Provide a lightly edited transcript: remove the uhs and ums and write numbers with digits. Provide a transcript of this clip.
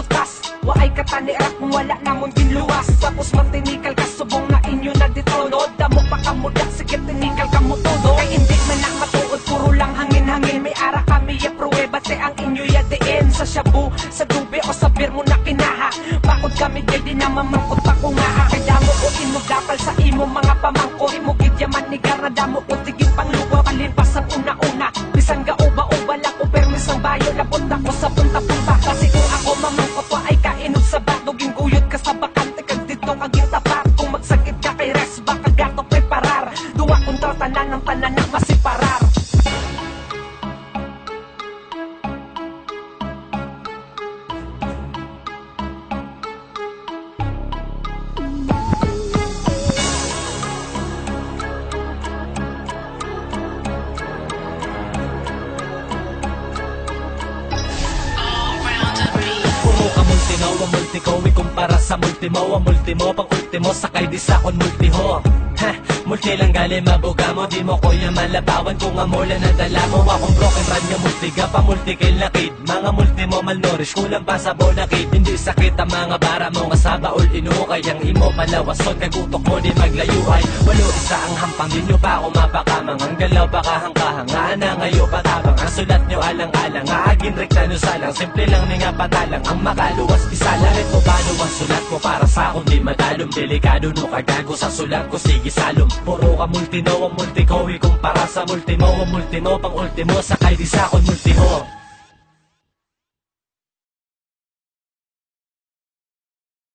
lutas. Waay katanirak kung wala namon ginluwas. Tapos mantinikal ka subong na inyo na ditonod. Damo pa kamudak, sige tinikal ka mo todo. Kay hindi man lang matuod, puro lang hangin-hangin. May ara kami ya pruweba, te ang inyo ya diin. Sa shabu, sa dube o sa beer mo na kinaha. Bakod kami di di na mamangkot pa ko nga. Kaya mo ko inugapal sa imo mga pamangko. Imugid yaman ni Garadamo o tiging pangluwa. Palimpas ang una-una, bisan ga uba-uba lang o permis ang bayo. Labot ako sa punta-punta, kasi kung ako mamangkot wa ay kainog sa bato. Gingguyot ka sa bakante, kag dito kaging tapat. Kung magsakit ka kay res, baka gato preparar. Duwa kontra tanan ng pananak masiparar. Ang multiko, ikumpara sa multimo. Ang multimo, pang ultimo, sakay di sa kon multiho. Multi lang gali mabuga mo, di mo kuya malabawan. Kung amula na dala mo, akong broken run nga multiga pa multikil na kid. Mga multimo malnourished, kulang pa sa bonakid. Hindi sakit ang mga bara mo, nga sa baul inukay. Ang imo palawasod, kagutok mo di maglayuay. Walo isa ang hampang, di nyo pa ako mapakamang. Ang galaw pa kahang-kahang, nga na ngayon patabang. Ang sulat nyo alang-alang, nga agin rekta nyo salang. Simple lang ni nga patalang, ang makaluwas isa lang. Ito paano ang sulat mo para sa akong di madalom. Delikado no kagago sa sulat ko, sige salom. Puro ka multino, ang multiko, ikumpara sa multimo. Ang multimo, pang ultimo, sakay di sa akong multiho.